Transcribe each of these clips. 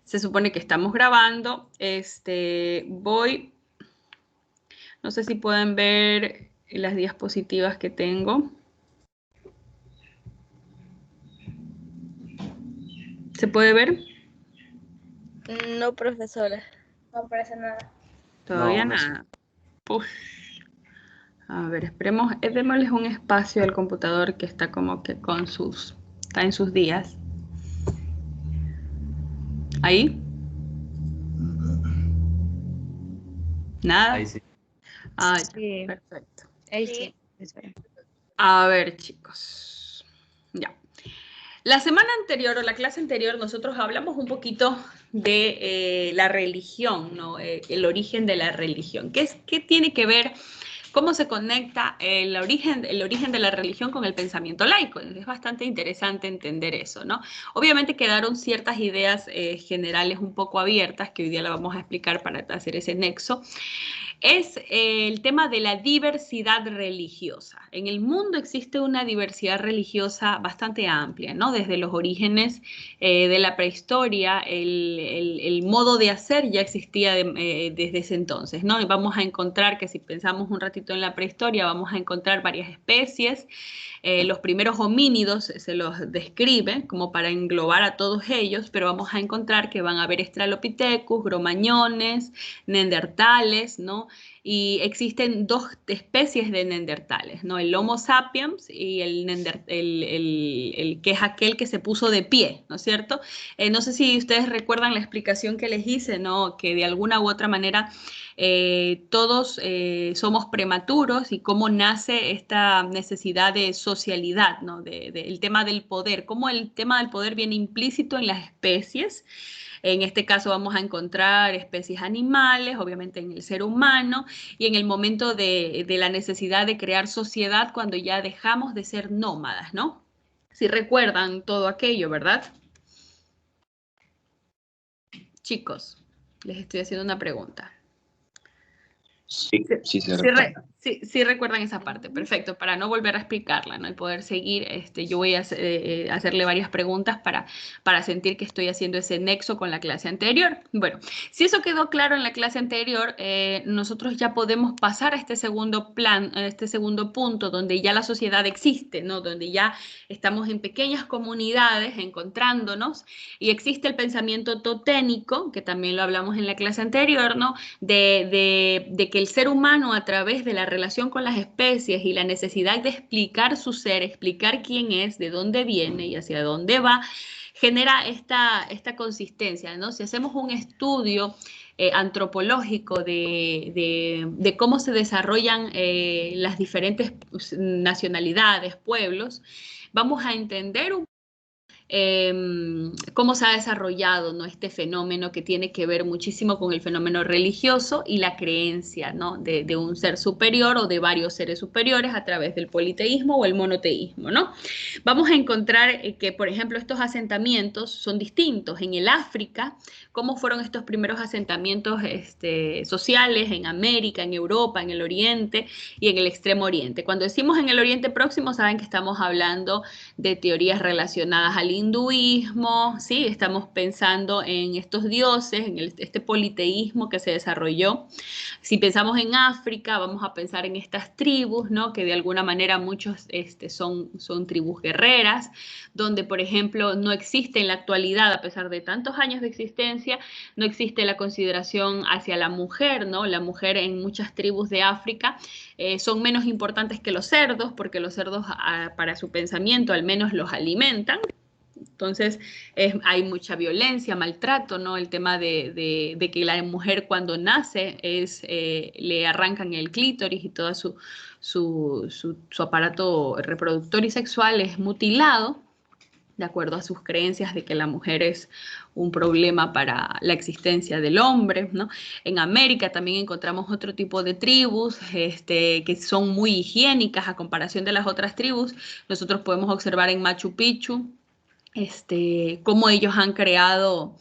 Se supone que estamos grabando. No sé si pueden ver las diapositivas que tengo. ¿Se puede ver? No, profesora. No aparece nada. Todavía nada. Uf. A ver, esperemos, démosles un espacio al computador que está como que está en sus días. ¿Ahí? ¿Nada? Ahí sí. Ah, Sí. perfecto. Ahí sí. A ver, chicos. Ya. La semana anterior o la clase anterior nosotros hablamos un poquito de la religión, ¿no? El origen de la religión. ¿Qué tiene que ver? ¿Cómo se conecta el origen de la religión con el pensamiento laico? Es bastante interesante entender eso, ¿no? Obviamente quedaron ciertas ideas generales un poco abiertas que hoy día la vamos a explicar para hacer ese nexo. Es el tema de la diversidad religiosa. En el mundo existe una diversidad religiosa bastante amplia, ¿no? Desde los orígenes de la prehistoria, el modo de hacer ya existía desde ese entonces, ¿no? Y vamos a encontrar que si pensamos un ratito en la prehistoria, vamos a encontrar varias especies. Los primeros homínidos se los describe como para englobar a todos ellos, pero vamos a encontrar que van a haber Australopithecus, Gromañones, Neandertales, ¿no? Y existen dos especies de neandertales, ¿no? El Homo sapiens y el que es aquel que se puso de pie, ¿no es cierto? No sé si ustedes recuerdan la explicación que les hice, ¿no? Que de alguna u otra manera todos somos prematuros y cómo nace esta necesidad de socialidad, ¿no? El tema del poder, cómo el tema del poder viene implícito en las especies. En este caso vamos a encontrar especies animales, obviamente en el ser humano, y en el momento de la necesidad de crear sociedad cuando ya dejamos de ser nómadas, ¿no? Si recuerdan todo aquello, ¿verdad? Chicos, les estoy haciendo una pregunta. Sí, recuerdan esa parte, perfecto, para no volver a explicarla, ¿no? Y poder seguir, yo voy a hacerle varias preguntas para sentir que estoy haciendo ese nexo con la clase anterior. Bueno, si eso quedó claro en la clase anterior, nosotros ya podemos pasar a este segundo punto, donde ya la sociedad existe, ¿no? Donde ya estamos en pequeñas comunidades encontrándonos y existe el pensamiento toténico, que también lo hablamos en la clase anterior, ¿no? De que el ser humano a través de la relación con las especies y la necesidad de explicar su ser, explicar quién es, de dónde viene y hacia dónde va, genera esta consistencia, ¿no? Si hacemos un estudio antropológico de cómo se desarrollan las diferentes nacionalidades, pueblos, vamos a entender cómo se ha desarrollado, ¿no? Este fenómeno que tiene que ver muchísimo con el fenómeno religioso y la creencia, ¿no? de un ser superior o de varios seres superiores a través del politeísmo o el monoteísmo, ¿no? Vamos a encontrar que, por ejemplo, estos asentamientos son distintos. En el África, ¿cómo fueron estos primeros asentamientos sociales en América, en Europa, en el Oriente y en el Extremo Oriente? Cuando decimos en el Oriente Próximo, saben que estamos hablando de teorías relacionadas al hinduismo, ¿sí? Estamos pensando en estos dioses, en este politeísmo que se desarrolló. Si pensamos en África, vamos a pensar en estas tribus, ¿no? Que de alguna manera muchos son tribus guerreras, donde, por ejemplo, no existe en la actualidad, a pesar de tantos años de existencia, no existe la consideración hacia la mujer, ¿no? La mujer en muchas tribus de África son menos importantes que los cerdos, porque los cerdos, para su pensamiento, al menos los alimentan. Entonces hay mucha violencia, maltrato, ¿no? El tema de que la mujer cuando nace le arrancan el clítoris y todo su aparato reproductor y sexual es mutilado, de acuerdo a sus creencias de que la mujer es un problema para la existencia del hombre, ¿no? En América también encontramos otro tipo de tribus que son muy higiénicas a comparación de las otras tribus. Nosotros podemos observar en Machu Picchu cómo ellos han creado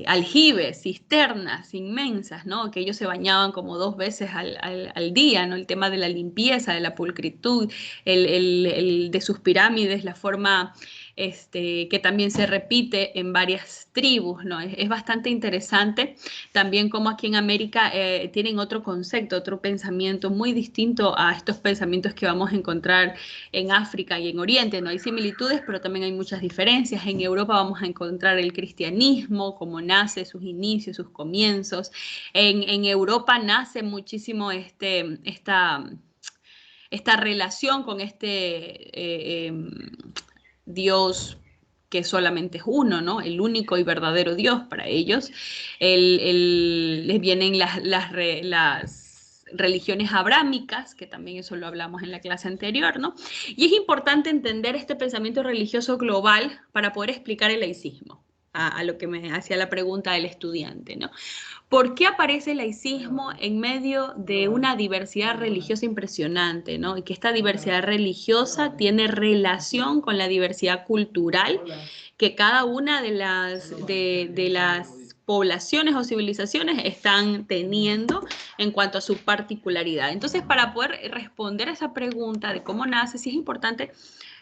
aljibes, cisternas inmensas, ¿no? Que ellos se bañaban como 2 veces al día, ¿no? El tema de la limpieza, de la pulcritud, de sus pirámides, la forma que también se repite en varias tribus, ¿no? Es bastante interesante también como aquí en América tienen otro concepto, otro pensamiento muy distinto a estos pensamientos que vamos a encontrar en África y en Oriente, ¿no? Hay similitudes, pero también hay muchas diferencias. En Europa vamos a encontrar el cristianismo, cómo nace, sus inicios, sus comienzos. En Europa nace muchísimo esta relación con Dios que solamente es uno, ¿no? El único y verdadero Dios para ellos. Les vienen las religiones abrámicas, que también eso lo hablamos en la clase anterior, ¿no? Y es importante entender este pensamiento religioso global para poder explicar el laicismo, a lo que me hacía la pregunta del estudiante, ¿no? ¿Por qué aparece el laicismo en medio de una diversidad religiosa impresionante, ¿no? Y que esta diversidad religiosa tiene relación con la diversidad cultural que cada una de las poblaciones o civilizaciones están teniendo en cuanto a su particularidad. Entonces, para poder responder a esa pregunta de cómo nace, sí es importante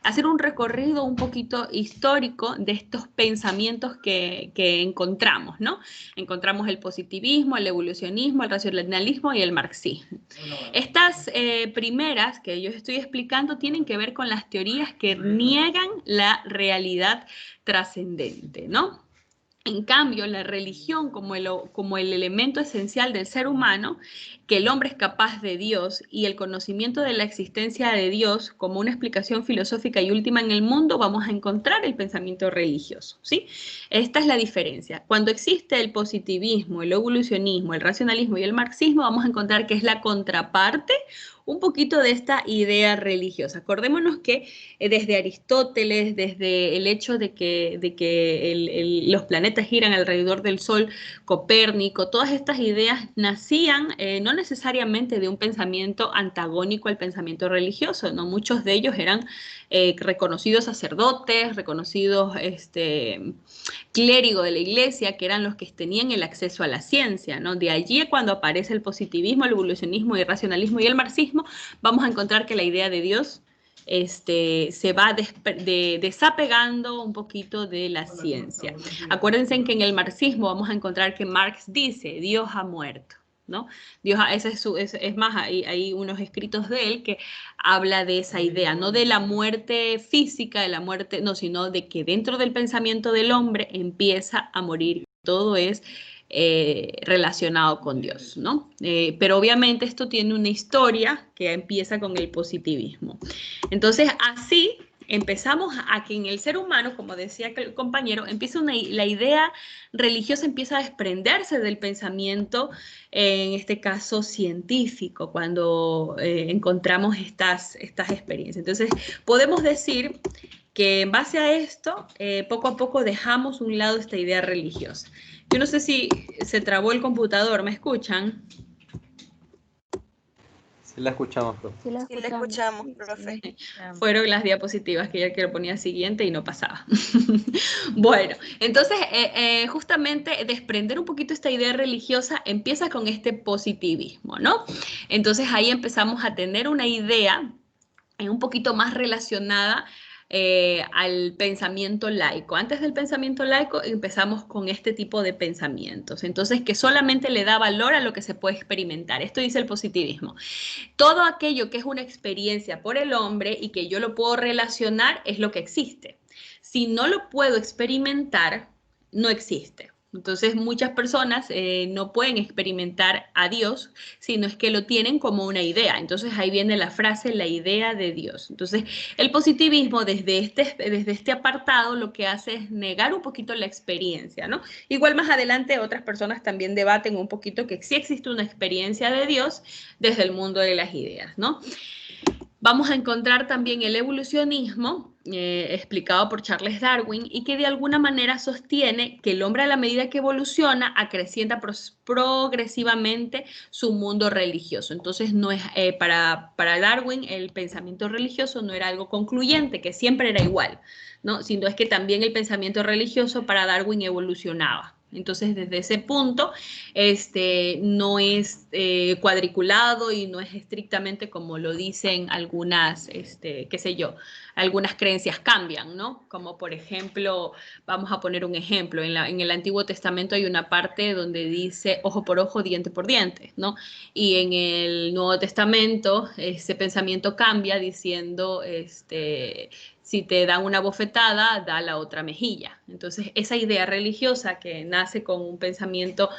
hacer un recorrido un poquito histórico de estos pensamientos que encontramos, ¿no? Encontramos el positivismo, el evolucionismo, el racionalismo y el marxismo. Estas primeras que yo estoy explicando tienen que ver con las teorías que niegan la realidad trascendente, ¿no? En cambio, la religión como el elemento esencial del ser humano, que el hombre es capaz de Dios y el conocimiento de la existencia de Dios como una explicación filosófica y última en el mundo, vamos a encontrar el pensamiento religioso, ¿sí? Esta es la diferencia. Cuando existe el positivismo, el evolucionismo, el racionalismo y el marxismo, vamos a encontrar que es la contraparte un poquito de esta idea religiosa. Acordémonos que desde Aristóteles, desde el hecho de que los planetas giran alrededor del Sol, Copérnico, todas estas ideas nacían no necesariamente de un pensamiento antagónico al pensamiento religioso, ¿no? Muchos de ellos eran reconocidos sacerdotes, reconocidos clérigos de la iglesia, que eran los que tenían el acceso a la ciencia, ¿no? De allí cuando aparece el positivismo, el evolucionismo, el racionalismo y el marxismo, vamos a encontrar que la idea de Dios se va desapegando un poquito de la ciencia. Acuérdense que en el marxismo vamos a encontrar que Marx dice, Dios ha muerto, ¿no? Dios, es más, hay unos escritos de él que habla de esa idea, no de la muerte física, de la muerte, no, sino de que dentro del pensamiento del hombre empieza a morir. Todo es relacionado con Dios, ¿no? Pero obviamente esto tiene una historia que empieza con el positivismo. Entonces, así empezamos a que en el ser humano, como decía el compañero, la idea religiosa empieza a desprenderse del pensamiento, en este caso científico, cuando encontramos estas experiencias. Entonces, podemos decir que en base a esto, poco a poco dejamos un lado esta idea religiosa. Yo no sé si se trabó el computador, ¿me escuchan? Sí la escuchamos, profe. Sí, la escuchamos, profe. Fueron las diapositivas que ya que lo ponía siguiente y no pasaba. Bueno, entonces justamente desprender un poquito esta idea religiosa empieza con este positivismo, ¿no? Entonces ahí empezamos a tener una idea un poquito más relacionada al pensamiento laico. Antes del pensamiento laico empezamos con este tipo de pensamientos. Entonces, que solamente le da valor a lo que se puede experimentar. Esto dice el positivismo. Todo aquello que es una experiencia por el hombre y que yo lo puedo relacionar es lo que existe. Si no lo puedo experimentar, no existe. Entonces muchas personas no pueden experimentar a Dios, sino es que lo tienen como una idea. Entonces ahí viene la frase, la idea de Dios. Entonces el positivismo desde este apartado lo que hace es negar un poquito la experiencia, ¿no? Igual más adelante otras personas también debaten un poquito que sí existe una experiencia de Dios desde el mundo de las ideas, ¿no? Vamos a encontrar también el evolucionismo, explicado por Charles Darwin, y que de alguna manera sostiene que el hombre a la medida que evoluciona acrecienta progresivamente su mundo religioso. Entonces, no es, para Darwin el pensamiento religioso no era algo concluyente, que siempre era igual, ¿no? Sino es que también el pensamiento religioso para Darwin evolucionaba. Entonces, desde ese punto, no es cuadriculado y no es estrictamente como lo dicen algunas, qué sé yo, algunas creencias cambian, ¿no? Como por ejemplo, vamos a poner un ejemplo, en el Antiguo Testamento hay una parte donde dice ojo por ojo, diente por diente, ¿no? Y en el Nuevo Testamento ese pensamiento cambia diciendo, si te dan una bofetada, da la otra mejilla. Entonces, esa idea religiosa que nace con un pensamiento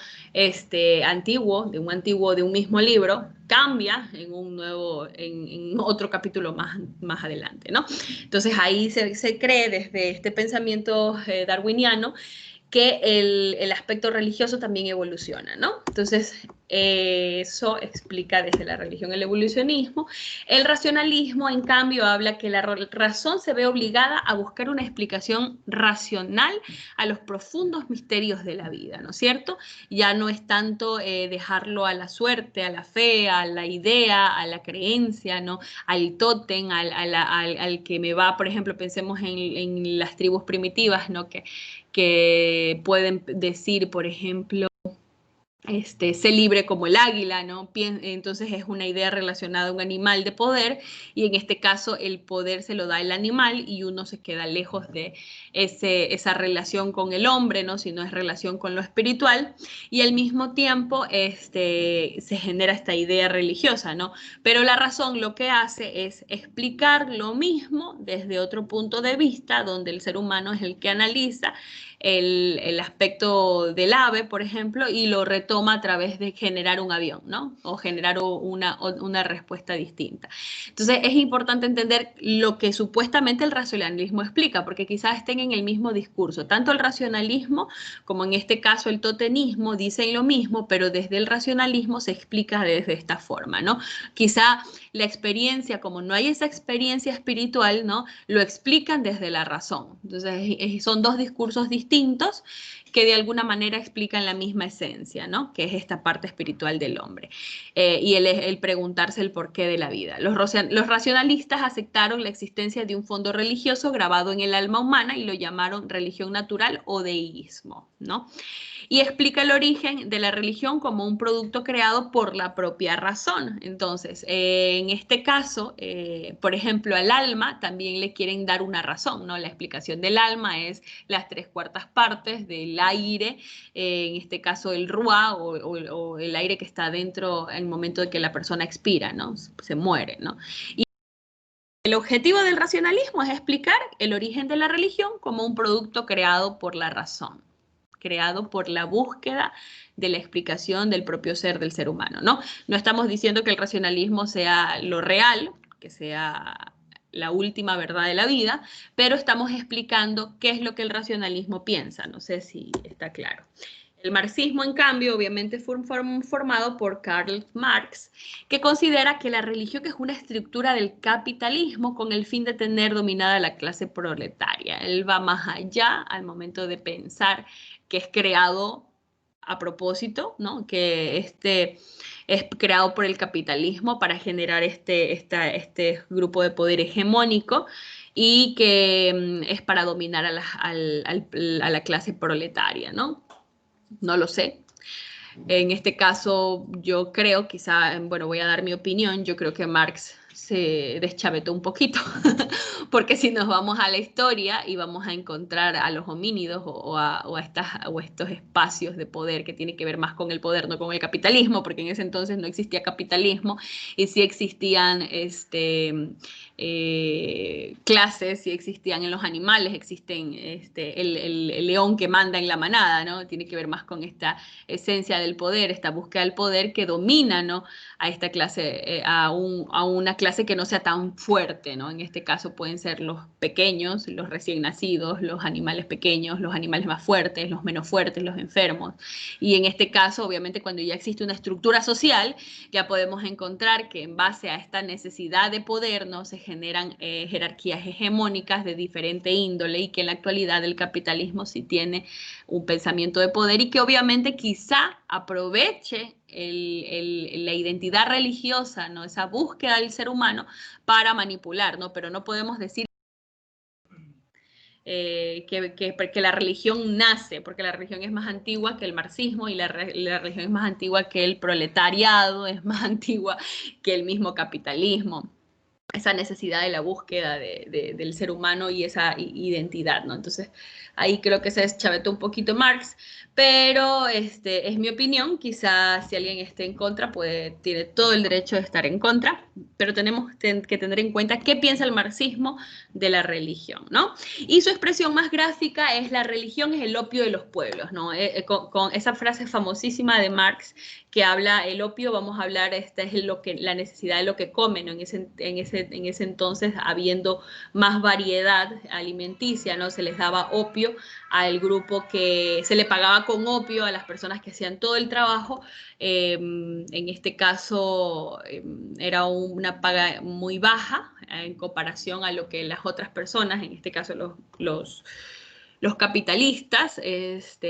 antiguo, de un mismo libro, cambia en un nuevo, en otro capítulo más adelante, ¿no? Entonces, ahí se cree desde este pensamiento darwiniano que el aspecto religioso también evoluciona, ¿no? Entonces, eso explica desde la religión el evolucionismo. El racionalismo, en cambio, habla que la razón se ve obligada a buscar una explicación racional a los profundos misterios de la vida, ¿no es cierto? Ya no es tanto dejarlo a la suerte, a la fe, a la idea, a la creencia, ¿no? Al tótem, al que me va, por ejemplo, pensemos en las tribus primitivas, ¿no? Que pueden decir, por ejemplo, sé libre como el águila, ¿no? Entonces es una idea relacionada a un animal de poder y en este caso el poder se lo da el animal y uno se queda lejos de esa relación con el hombre, ¿no? Sino es relación con lo espiritual y al mismo tiempo se genera esta idea religiosa, ¿no? Pero la razón lo que hace es explicar lo mismo desde otro punto de vista donde el ser humano es el que analiza el aspecto del ave, por ejemplo, y lo retoma a través de generar un avión, ¿no? O generar una respuesta distinta. Entonces, es importante entender lo que supuestamente el racionalismo explica, porque quizás estén en el mismo discurso. Tanto el racionalismo como en este caso el totemismo dicen lo mismo, pero desde el racionalismo se explica desde esta forma, ¿no? Quizá la experiencia, como no hay esa experiencia espiritual, ¿no? Lo explican desde la razón. Entonces, son dos discursos distintos que de alguna manera explican la misma esencia, ¿no? Que es esta parte espiritual del hombre y el preguntarse el porqué de la vida. Los racionalistas aceptaron la existencia de un fondo religioso grabado en el alma humana y lo llamaron religión natural o deísmo, ¿no? Y explica el origen de la religión como un producto creado por la propia razón. Entonces, en este caso, por ejemplo, al alma también le quieren dar una razón, ¿no? La explicación del alma es las 3/4 partes del aire, en este caso el ruá o el aire que está dentro en el momento de que la persona expira, ¿no? Se muere, ¿no? Y el objetivo del racionalismo es explicar el origen de la religión como un producto creado por la razón, creado por la búsqueda de la explicación del propio ser del ser humano, ¿no? No estamos diciendo que el racionalismo sea lo real, que sea la última verdad de la vida, pero estamos explicando qué es lo que el racionalismo piensa. No sé si está claro. El marxismo, en cambio, obviamente fue formado por Karl Marx, que considera que la religión es una estructura del capitalismo con el fin de tener dominada la clase proletaria. Él va más allá al momento de pensar que es creado a propósito, ¿no? Que es creado por el capitalismo para generar este grupo de poder hegemónico y que es para dominar a la clase proletaria, ¿no? No lo sé. En este caso, yo creo, quizá, bueno, voy a dar mi opinión, yo creo que Marx se deschavetó un poquito, porque si nos vamos a la historia y vamos a encontrar a los homínidos o estos espacios de poder que tienen que ver más con el poder, no con el capitalismo, porque en ese entonces no existía capitalismo y sí existían clases, sí existían en los animales, existen el león que manda en la manada, ¿no? Tiene que ver más con esta esencia del poder, esta búsqueda del poder que domina, ¿no? A esta clase, a una clase que no sea tan fuerte, ¿no? En este caso pueden ser los pequeños, los recién nacidos, los animales pequeños, los animales más fuertes, los menos fuertes, los enfermos. Y en este caso, obviamente, cuando ya existe una estructura social, ya podemos encontrar que en base a esta necesidad de poder, ¿no? Se generan jerarquías hegemónicas de diferente índole y que en la actualidad el capitalismo sí tiene un pensamiento de poder y que obviamente quizá aproveche la identidad religiosa, ¿no? Esa búsqueda del ser humano para manipular, ¿no? Pero no podemos decir que la religión nace, porque la religión es más antigua que el marxismo y la religión es más antigua que el proletariado, es más antigua que el mismo capitalismo. Esa necesidad de la búsqueda del ser humano y esa identidad, ¿no? Entonces, ahí creo que se deschavetó un poquito Marx, pero es mi opinión. Quizás si alguien esté en contra, tiene todo el derecho de estar en contra, pero tenemos que tener en cuenta qué piensa el marxismo de la religión, ¿no? Y su expresión más gráfica es: la religión es el opio de los pueblos, ¿no? Con esa frase famosísima de Marx que habla el opio, vamos a hablar, esta es la necesidad de lo que comen, ¿no? En ese entonces, habiendo más variedad alimenticia, ¿no? Se les daba opio al grupo que se le pagaba con opio a las personas que hacían todo el trabajo. En este caso era una paga muy baja en comparación a lo que las otras personas, en este caso los capitalistas,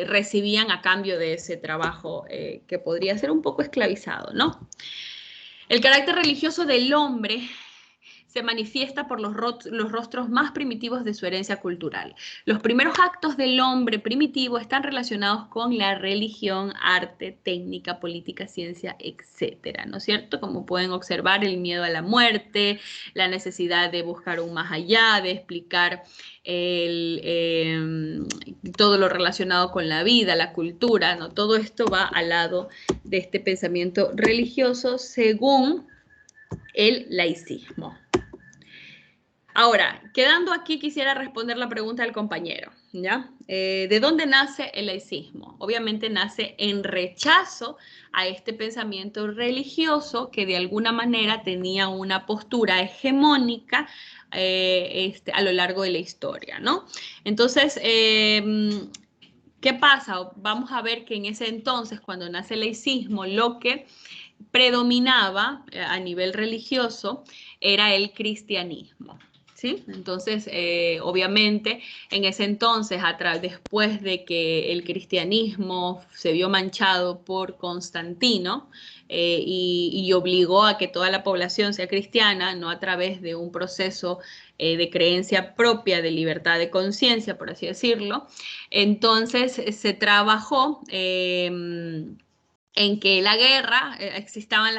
recibían a cambio de ese trabajo que podría ser un poco esclavizado, ¿no? El carácter religioso del hombre se manifiesta por los rostros más primitivos de su herencia cultural. Los primeros actos del hombre primitivo están relacionados con la religión, arte, técnica, política, ciencia, etcétera, ¿no es cierto? Como pueden observar, el miedo a la muerte, la necesidad de buscar un más allá, de explicar todo lo relacionado con la vida, la cultura, ¿no? Todo esto va al lado de este pensamiento religioso según el laicismo. Ahora, quedando aquí, quisiera responder la pregunta del compañero, ¿ya? ¿De dónde nace el laicismo? Obviamente nace en rechazo a este pensamiento religioso que de alguna manera tenía una postura hegemónica a lo largo de la historia, ¿no? Entonces, ¿qué pasa? Vamos a ver que en ese entonces, cuando nace el laicismo, lo que predominaba a nivel religioso era el cristianismo. ¿Sí? Entonces, obviamente, en ese entonces, después de que el cristianismo se vio manchado por Constantino y obligó a que toda la población sea cristiana, no a través de un proceso de creencia propia, de libertad de conciencia, por así decirlo, entonces se trabajó en que la guerra, existaban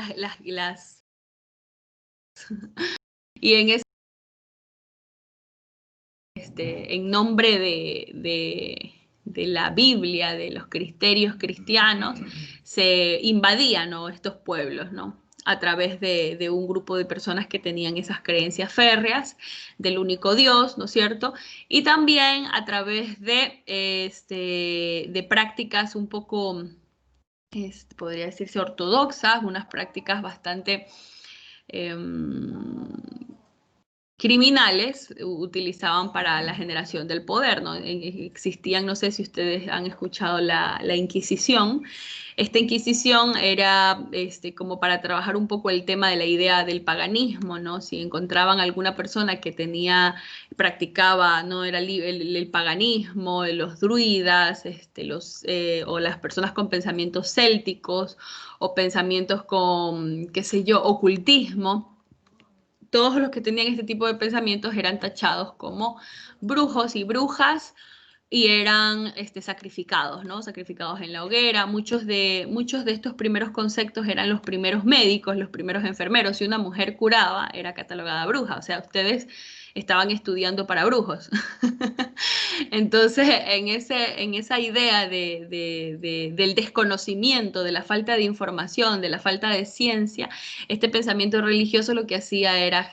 y en ese en nombre de la Biblia, de los criterios cristianos, se invadían, ¿no? Estos pueblos, ¿no? A través de un grupo de personas que tenían esas creencias férreas del único Dios, ¿no es cierto? Y también a través de prácticas un poco, podría decirse, ortodoxas, unas prácticas bastante criminales utilizaban para la generación del poder, ¿no? Existían, no sé si ustedes han escuchado la Inquisición. Esta Inquisición era como para trabajar un poco el tema de la idea del paganismo, ¿no? Si encontraban alguna persona que practicaba, ¿no? Era el paganismo, los druidas, o las personas con pensamientos célticos o pensamientos con, qué sé yo, ocultismo. Todos los que tenían este tipo de pensamientos eran tachados como brujos y brujas y eran sacrificados, ¿no? Sacrificados en la hoguera. Muchos de estos primeros conceptos eran los primeros médicos, los primeros enfermeros. Si una mujer curaba, era catalogada bruja. O sea, ustedes estaban estudiando para brujos. Entonces, en esa idea del desconocimiento, de la falta de información, de la falta de ciencia, este pensamiento religioso lo que hacía era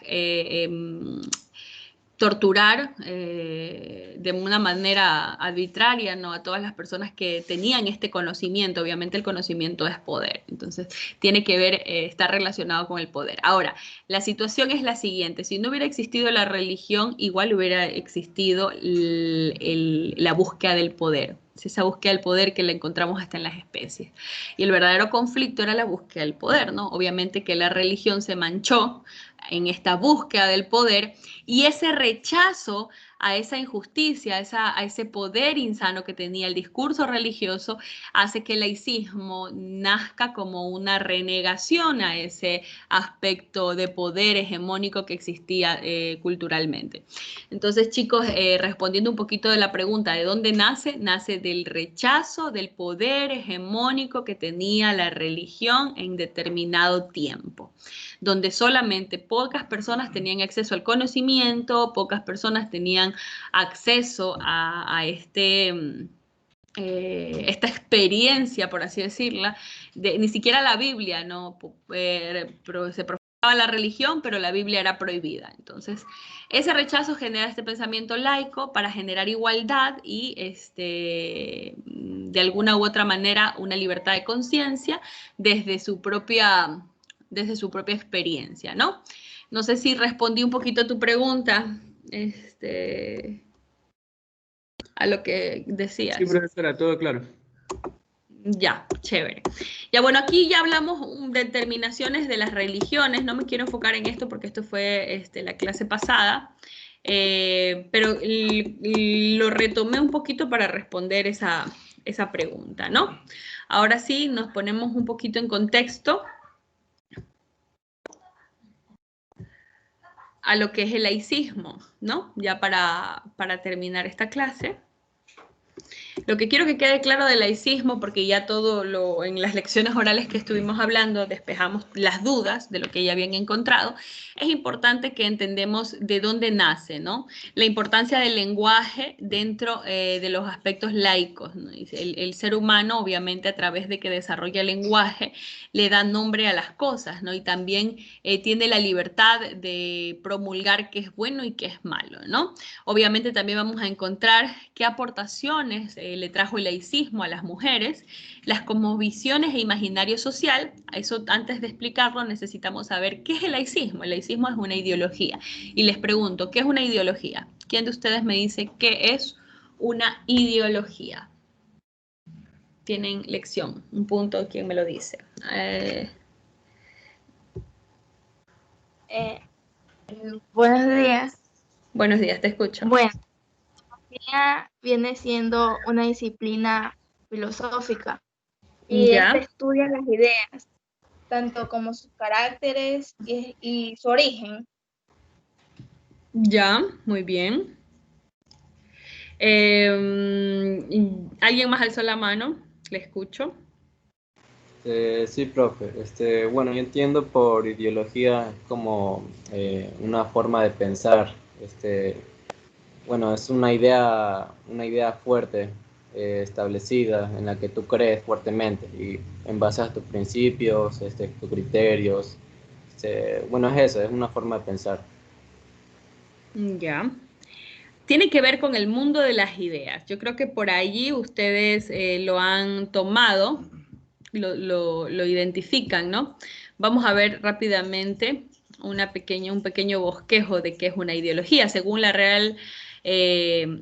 torturar de una manera arbitraria, ¿no? A todas las personas que tenían este conocimiento. Obviamente el conocimiento es poder, entonces tiene que ver, está relacionado con el poder. Ahora, la situación es la siguiente: si no hubiera existido la religión, igual hubiera existido la búsqueda del poder. Es esa búsqueda del poder que la encontramos hasta en las especies. Y el verdadero conflicto era la búsqueda del poder, ¿no? Obviamente que la religión se manchó en esta búsqueda del poder y ese rechazo a esa injusticia, a ese poder insano que tenía el discurso religioso, hace que el laicismo nazca como una renegación a ese aspecto de poder hegemónico que existía culturalmente. Entonces, chicos, respondiendo un poquito de la pregunta, ¿de dónde nace? Nace del rechazo del poder hegemónico que tenía la religión en determinado tiempo, donde solamente pocas personas tenían acceso al conocimiento, pocas personas tenían acceso a esta experiencia, por así decirla, ni siquiera la Biblia, ¿no? Se profesaba la religión, pero la Biblia era prohibida. Entonces, ese rechazo genera este pensamiento laico para generar igualdad y, de alguna u otra manera, una libertad de conciencia desde su propia experiencia, ¿no? No sé si respondí un poquito a tu pregunta, a lo que decías. Sí, profesora, todo claro. Ya, chévere. Ya, bueno, aquí ya hablamos de determinaciones de las religiones. No me quiero enfocar en esto porque esto fue la clase pasada, pero lo retomé un poquito para responder esa pregunta, ¿no? Ahora sí, nos ponemos un poquito en contexto a lo que es el laicismo, ¿no? Ya para terminar esta clase. Lo que quiero que quede claro del laicismo, porque ya en las lecciones orales que estuvimos hablando despejamos las dudas de lo que ya habían encontrado, es importante que entendemos de dónde nace, ¿no? La importancia del lenguaje dentro de los aspectos laicos, ¿no? El ser humano, obviamente, a través de que desarrolla el lenguaje, le da nombre a las cosas, ¿no? Y también tiene la libertad de promulgar qué es bueno y qué es malo, ¿no? Obviamente también vamos a encontrar qué aportaciones le trajo el laicismo a las mujeres, las cosmovisiones e imaginario social. Eso, antes de explicarlo, necesitamos saber qué es el laicismo. El laicismo es una ideología. Y les pregunto, ¿qué es una ideología? ¿Quién de ustedes me dice qué es una ideología? Tienen lección, un punto, ¿quién me lo dice? Buenos días. Buenos días, te escucho. Bueno, viene siendo una disciplina filosófica y Ya. estudia las ideas, tanto como sus caracteres y su origen. Ya, muy bien. ¿Alguien más alzó la mano? Le escucho. Sí, profe. Bueno, yo entiendo por ideología como una forma de pensar. Bueno, es una idea fuerte, establecida, en la que tú crees fuertemente y en base a tus principios, tus criterios. Bueno, es eso, es una forma de pensar. Ya. Tiene que ver con el mundo de las ideas. Yo creo que por allí ustedes lo han tomado, lo identifican, ¿no? Vamos a ver rápidamente un pequeño bosquejo de qué es una ideología. Según la Real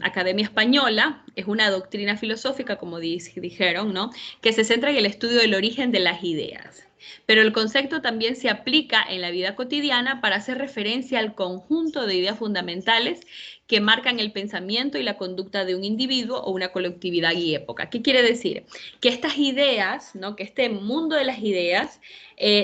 Academia Española, es una doctrina filosófica, como dijeron, ¿no? Que se centra en el estudio del origen de las ideas. Pero el concepto también se aplica en la vida cotidiana para hacer referencia al conjunto de ideas fundamentales que marcan el pensamiento y la conducta de un individuo o una colectividad y época. ¿Qué quiere decir? Que estas ideas, ¿no? Que este mundo de las ideas,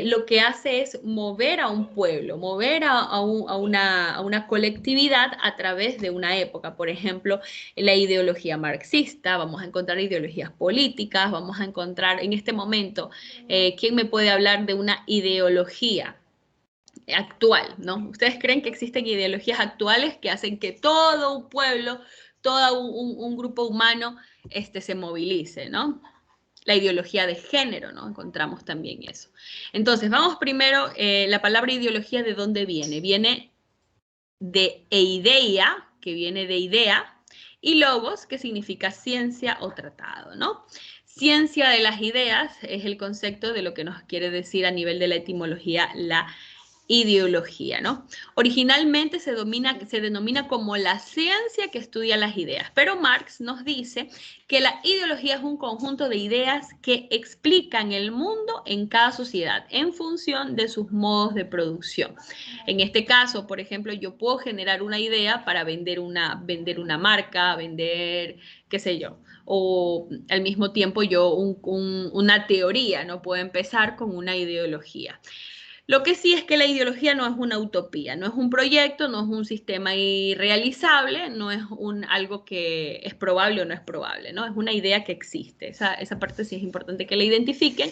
lo que hace es mover a un pueblo, mover a una colectividad a través de una época. Por ejemplo, la ideología marxista, vamos a encontrar ideologías políticas, vamos a encontrar en este momento, ¿quién me puede hablar de una ideología actual, ¿no? ¿Ustedes creen que existen ideologías actuales que hacen que todo un pueblo, todo un grupo humano se movilice, ¿no? La ideología de género, ¿no? Encontramos también eso. Entonces, vamos primero, la palabra ideología, ¿de dónde viene? Viene de eideia, que viene de idea, y logos, que significa ciencia o tratado, ¿no? Ciencia de las ideas es el concepto de lo que nos quiere decir a nivel de la etimología la ideología, ¿no? Originalmente se denomina como la ciencia que estudia las ideas, pero Marx nos dice que la ideología es un conjunto de ideas que explican el mundo en cada sociedad en función de sus modos de producción. En este caso, por ejemplo, yo puedo generar una idea para vender una marca, vender, qué sé yo, o al mismo tiempo una teoría, ¿no? Puedo empezar con una ideología. Lo que sí es que la ideología no es una utopía, no es un proyecto, no es un sistema irrealizable, no es algo que es probable o no es probable, ¿no? Es una idea que existe. Esa parte sí es importante que la identifiquen.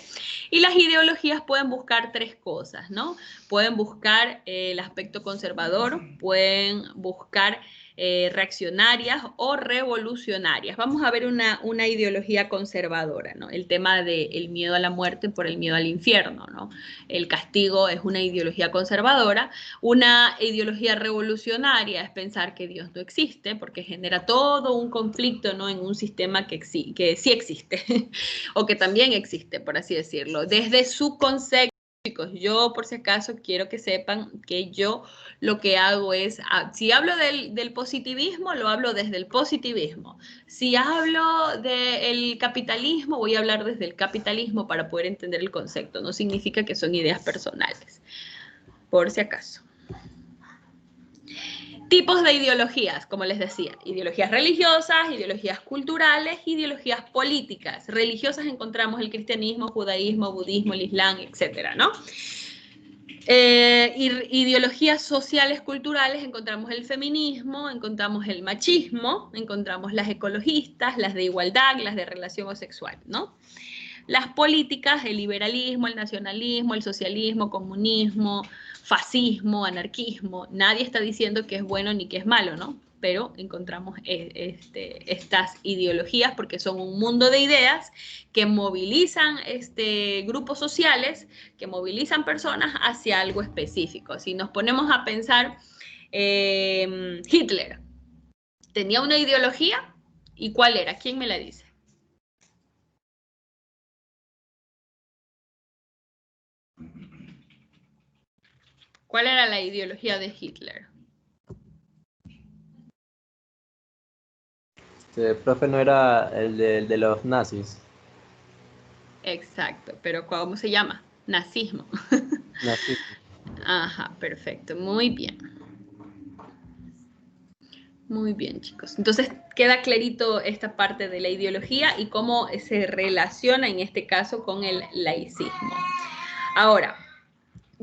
Y las ideologías pueden buscar tres cosas, ¿no? Pueden buscar el aspecto conservador, pueden buscar reaccionarias o revolucionarias. Vamos a ver una ideología conservadora, ¿no? El tema del miedo a la muerte por el miedo al infierno, ¿no? El castigo es una ideología conservadora. Una ideología revolucionaria es pensar que Dios no existe, porque genera todo un conflicto, ¿no? En un sistema que sí existe, o que también existe, por así decirlo, desde su concepto. Chicos, yo por si acaso quiero que sepan que yo lo que hago es, si hablo del positivismo, lo hablo desde el positivismo. Si hablo del capitalismo, voy a hablar desde el capitalismo para poder entender el concepto. No significa que son ideas personales, por si acaso. Tipos de ideologías, como les decía, ideologías religiosas, ideologías culturales, ideologías políticas. Religiosas encontramos el cristianismo, judaísmo, budismo, el islam, etcétera, ¿no? Ideologías sociales, culturales, encontramos el feminismo, encontramos el machismo, encontramos las ecologistas, las de igualdad, las de relación homosexual, ¿no? Las políticas, el liberalismo, el nacionalismo, el socialismo, comunismo, fascismo, anarquismo. Nadie está diciendo que es bueno ni que es malo, ¿no? Pero encontramos estas ideologías porque son un mundo de ideas que movilizan grupos sociales, que movilizan personas hacia algo específico. Si nos ponemos a pensar, Hitler tenía una ideología, ¿y cuál era? ¿Quién me la dice? ¿Cuál era la ideología de Hitler? Profe, no era el de los nazis. Exacto, pero ¿cómo se llama? Nazismo. Nazismo. Ajá, perfecto, muy bien. Muy bien, chicos. Entonces, queda clarito esta parte de la ideología y cómo se relaciona en este caso con el laicismo. Ahora,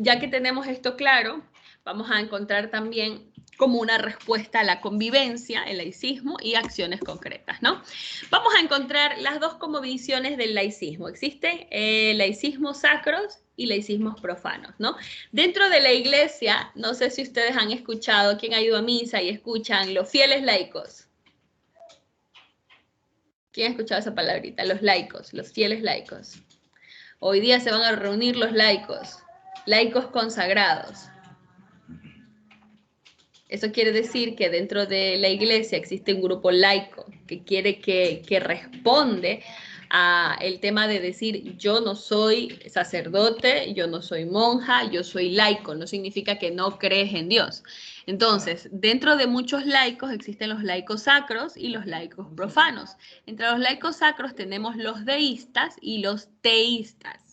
ya que tenemos esto claro, vamos a encontrar también como una respuesta a la convivencia, el laicismo y acciones concretas, ¿no? Vamos a encontrar las dos como visiones del laicismo. Existen laicismos sacros y laicismos profanos, ¿no? Dentro de la iglesia, no sé si ustedes han escuchado, ¿quién ha ido a misa y escuchan los fieles laicos? ¿Quién ha escuchado esa palabrita? Los laicos, los fieles laicos. Hoy día se van a reunir los laicos consagrados. Eso quiere decir que dentro de la iglesia existe un grupo laico que quiere que responde a el tema de decir yo no soy sacerdote, yo no soy monja, yo soy laico. No significa que no crees en Dios. Entonces, dentro de muchos laicos existen los laicos sacros y los laicos profanos. Entre los laicos sacros tenemos los deístas y los teístas.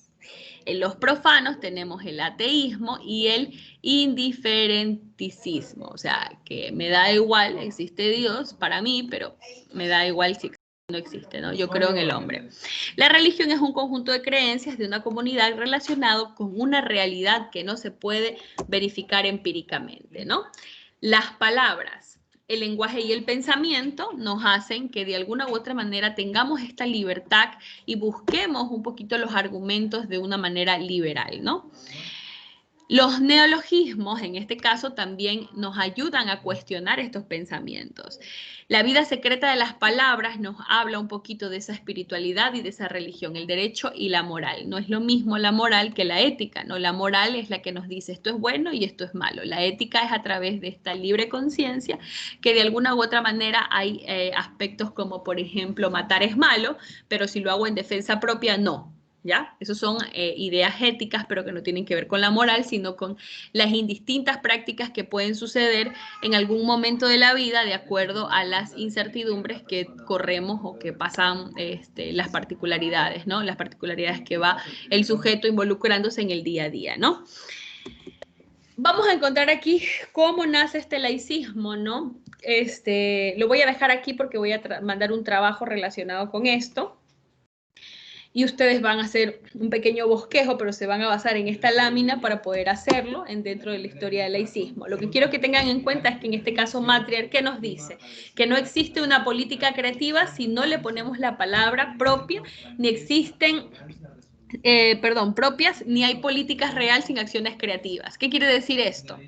En los profanos tenemos el ateísmo y el indiferenticismo, o sea, que me da igual, existe Dios para mí, pero me da igual si existe o no existe, ¿no? Yo creo en el hombre. La religión es un conjunto de creencias de una comunidad relacionado con una realidad que no se puede verificar empíricamente, ¿no? Las palabras, el lenguaje y el pensamiento nos hacen que de alguna u otra manera tengamos esta libertad y busquemos un poquito los argumentos de una manera liberal, ¿no? Los neologismos, en este caso, también nos ayudan a cuestionar estos pensamientos. La vida secreta de las palabras nos habla un poquito de esa espiritualidad y de esa religión, el derecho y la moral. No es lo mismo la moral que la ética, ¿no? La moral es la que nos dice esto es bueno y esto es malo. La ética es a través de esta libre conciencia que de alguna u otra manera hay aspectos como, por ejemplo, matar es malo, pero si lo hago en defensa propia, no. ¿ya? Esas son ideas éticas, pero que no tienen que ver con la moral, sino con las indistintas prácticas que pueden suceder en algún momento de la vida de acuerdo a las incertidumbres que corremos o que pasan las particularidades, ¿no? Las particularidades que va el sujeto involucrándose en el día a día, ¿no? Vamos a encontrar aquí cómo nace este laicismo, ¿no? Lo voy a dejar aquí porque voy a mandar un trabajo relacionado con esto. Y ustedes van a hacer un pequeño bosquejo, pero se van a basar en esta lámina para poder hacerlo dentro de la historia del laicismo. Lo que quiero que tengan en cuenta es que en este caso Matriarch, ¿qué nos dice? Que no existe una política creativa si no le ponemos la palabra propia, ni existen propias, ni hay políticas reales sin acciones creativas. ¿Qué quiere decir esto?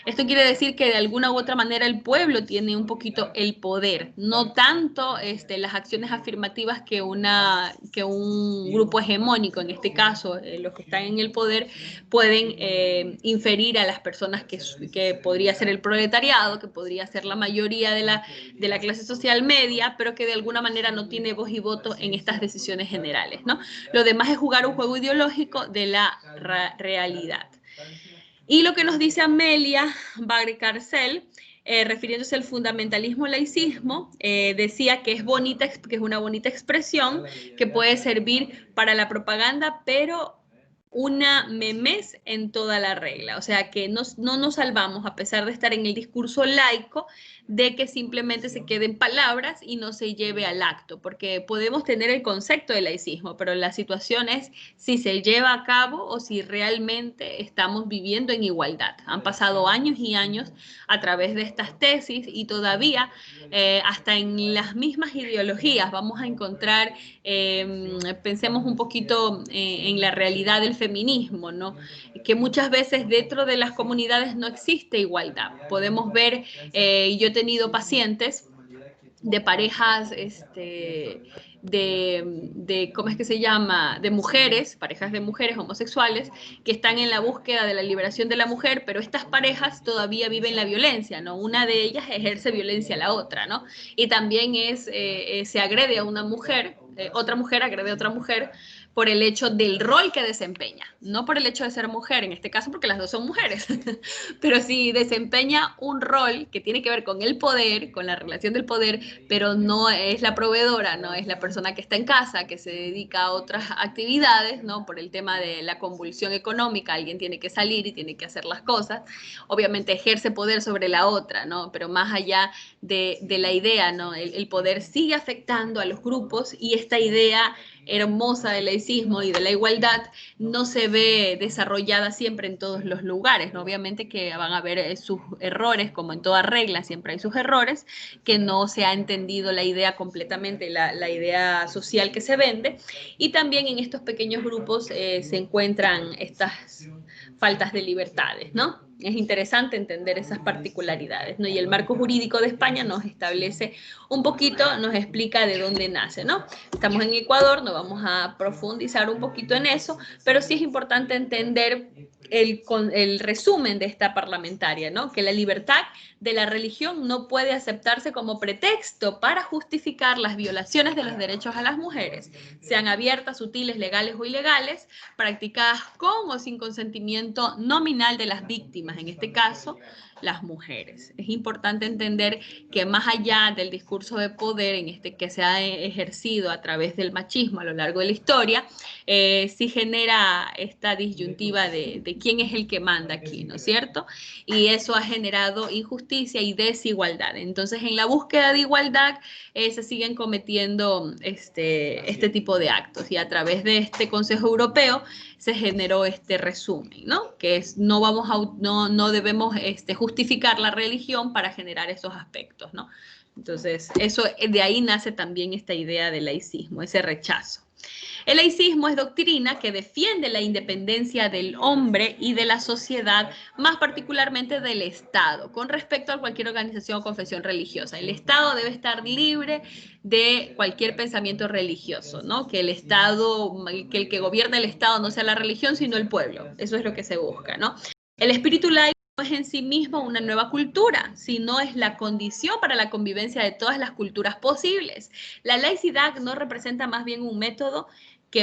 Esto quiere decir que de alguna u otra manera el pueblo tiene un poquito el poder, no tanto las acciones afirmativas que un grupo hegemónico, en este caso los que están en el poder, pueden inferir a las personas que podría ser el proletariado, que podría ser la mayoría de la clase social media, pero que de alguna manera no tiene voz y voto en estas decisiones generales, ¿no? Lo demás es jugar un juego ideológico de la realidad. Y lo que nos dice Amelia Valcárcel, refiriéndose al fundamentalismo laicismo, decía que es una bonita expresión que puede servir para la propaganda, pero una memez en toda la regla. O sea, que no nos salvamos, a pesar de estar en el discurso laico, de que simplemente se queden palabras y no se lleve al acto, porque podemos tener el concepto de laicismo, pero la situación es si se lleva a cabo o si realmente estamos viviendo en igualdad. Han pasado años y años a través de estas tesis y todavía hasta en las mismas ideologías vamos a encontrar, pensemos un poquito en la realidad del feminismo, ¿no? Que muchas veces dentro de las comunidades no existe igualdad. Podemos ver, yo he tenido pacientes de parejas, ¿cómo es que se llama? De mujeres, parejas de mujeres homosexuales, que están en la búsqueda de la liberación de la mujer, pero estas parejas todavía viven la violencia, ¿no? Una de ellas ejerce violencia a la otra, ¿no? Y también se agrede a una mujer, otra mujer agrede a otra mujer por el hecho del rol que desempeña, no por el hecho de ser mujer, en este caso porque las dos son mujeres, pero sí desempeña un rol que tiene que ver con el poder, con la relación del poder, pero no es la proveedora, no es la persona que está en casa, que se dedica a otras actividades, ¿no? Por el tema de la convulsión económica, alguien tiene que salir y tiene que hacer las cosas, obviamente ejerce poder sobre la otra, ¿no? Pero más allá de la idea, ¿no? El poder sigue afectando a los grupos y esta idea hermosa del laicismo y de la igualdad no se ve desarrollada siempre en todos los lugares, ¿no? Obviamente que van a haber sus errores, como en toda regla siempre hay sus errores, que no se ha entendido la idea completamente, la idea social que se vende, y también en estos pequeños grupos se encuentran estas faltas de libertades, ¿no? Es interesante entender esas particularidades, ¿no? Y el marco jurídico de España nos establece un poquito, nos explica de dónde nace, ¿no? Estamos en Ecuador, no vamos a profundizar un poquito en eso, pero sí es importante entender el resumen de esta parlamentaria, ¿no? Que la libertad de la religión no puede aceptarse como pretexto para justificar las violaciones de los derechos a las mujeres, sean abiertas, sutiles, legales o ilegales, practicadas con o sin consentimiento nominal de las víctimas, en este caso, las mujeres. Es importante entender que más allá del discurso de poder que se ha ejercido a través del machismo a lo largo de la historia, sí genera esta disyuntiva de quién es el que manda aquí, ¿no es cierto? Y eso ha generado injusticia y desigualdad. Entonces, en la búsqueda de igualdad se siguen cometiendo este tipo de actos, y a través de este Consejo Europeo se generó este resumen, ¿no? Que es no debemos justificar la religión para generar esos aspectos, ¿no? Entonces, de ahí nace también esta idea del laicismo, ese rechazo. El laicismo es doctrina que defiende la independencia del hombre y de la sociedad, más particularmente del Estado, con respecto a cualquier organización o confesión religiosa. El Estado debe estar libre de cualquier pensamiento religioso, ¿no? Que el que gobierne el Estado no sea la religión, sino el pueblo. Eso es lo que se busca, ¿no? El espíritu laico no es en sí mismo una nueva cultura, sino es la condición para la convivencia de todas las culturas posibles. La laicidad no representa más bien un método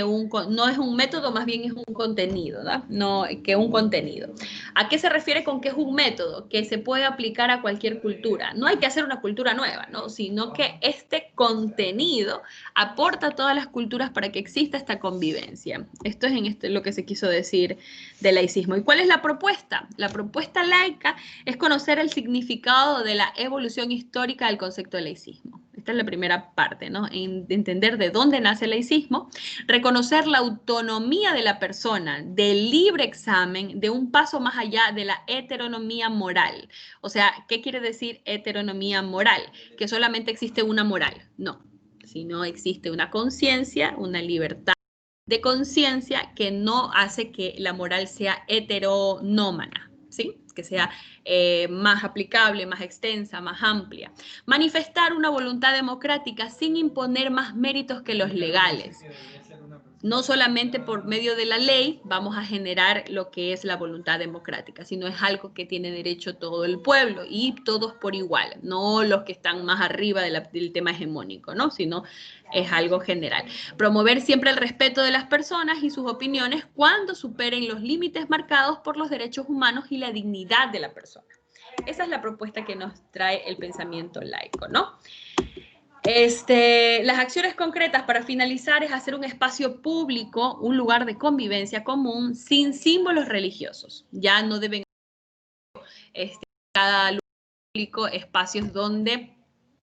no es un método, más bien es un contenido, ¿no? No, que un contenido. ¿A qué se refiere con que es un método? Que se puede aplicar a cualquier cultura. No hay que hacer una cultura nueva, ¿no? Sino que este contenido aporta a todas las culturas para que exista esta convivencia. Esto es lo que se quiso decir del laicismo. ¿Y cuál es la propuesta? La propuesta laica es conocer el significado de la evolución histórica del concepto de laicismo. Esta es la primera parte, ¿no? Entender de dónde nace el laicismo, reconocer la autonomía de la persona, del libre examen, de un paso más allá de la heteronomía moral. O sea, ¿qué quiere decir heteronomía moral? Que solamente existe una moral. No, sino existe una conciencia, una libertad de conciencia que no hace que la moral sea heteronómana, ¿sí? Que sea más aplicable, más extensa, más amplia. Manifestar una voluntad democrática sin imponer más méritos que los legales. No solamente por medio de la ley vamos a generar lo que es la voluntad democrática, sino es algo que tiene derecho todo el pueblo y todos por igual, no los que están más arriba del tema hegemónico, ¿no? Sino es algo general. Promover siempre el respeto de las personas y sus opiniones cuando superen los límites marcados por los derechos humanos y la dignidad de la persona. Esa es la propuesta que nos trae el pensamiento laico, ¿no? Las acciones concretas para finalizar es hacer un espacio público, un lugar de convivencia común sin símbolos religiosos. Ya no deben cada lugar público espacios donde,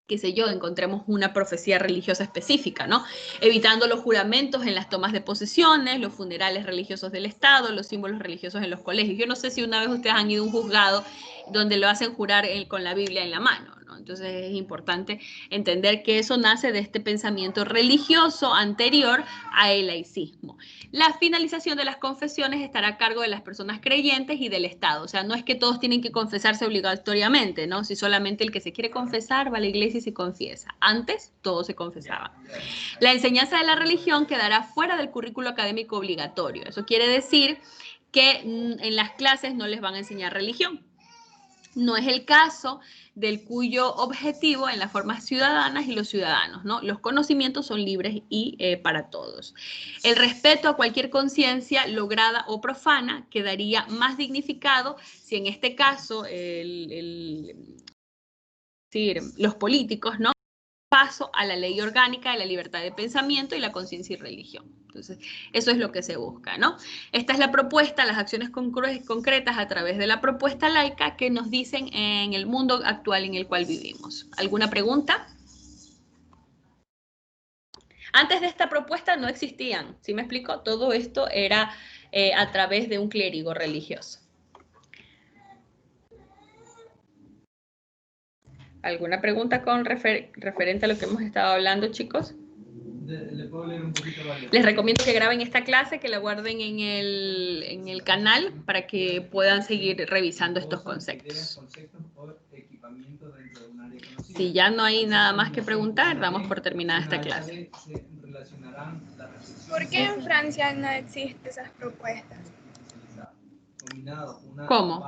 qué sé yo, encontremos una profecía religiosa específica, ¿no? Evitando los juramentos en las tomas de posesiones, los funerales religiosos del Estado, los símbolos religiosos en los colegios. Yo no sé si una vez ustedes han ido a un juzgado donde lo hacen jurar con la Biblia en la mano, ¿no? Entonces es importante entender que eso nace de este pensamiento religioso anterior al laicismo. La finalización de las confesiones estará a cargo de las personas creyentes y del Estado. O sea, no es que todos tienen que confesarse obligatoriamente, ¿no? Si solamente el que se quiere confesar va a la iglesia y se confiesa. Antes, todos se confesaban. La enseñanza de la religión quedará fuera del currículo académico obligatorio. Eso quiere decir que en las clases no les van a enseñar religión. No es el caso del cuyo objetivo en las formas ciudadanas y los ciudadanos, ¿no? Los conocimientos son libres y para todos. El respeto a cualquier conciencia lograda o profana quedaría más dignificado si en este caso los políticos, ¿no? Paso a la ley orgánica de la libertad de pensamiento y la conciencia y religión. Entonces, eso es lo que se busca, ¿no? Esta es la propuesta, las acciones concretas a través de la propuesta laica que nos dicen en el mundo actual en el cual vivimos. ¿Alguna pregunta? Antes de esta propuesta no existían, ¿sí me explico? Todo esto era a través de un clérigo religioso. ¿Alguna pregunta con referente a lo que hemos estado hablando, chicos? ¿Le puedo leer un poquito varios? Les recomiendo que graben esta clase, que la guarden en el canal para que puedan seguir revisando estos conceptos. Si ya no hay nada más que preguntar, damos por terminada esta clase. ¿Por qué en Francia no existen esas propuestas? ¿Cómo?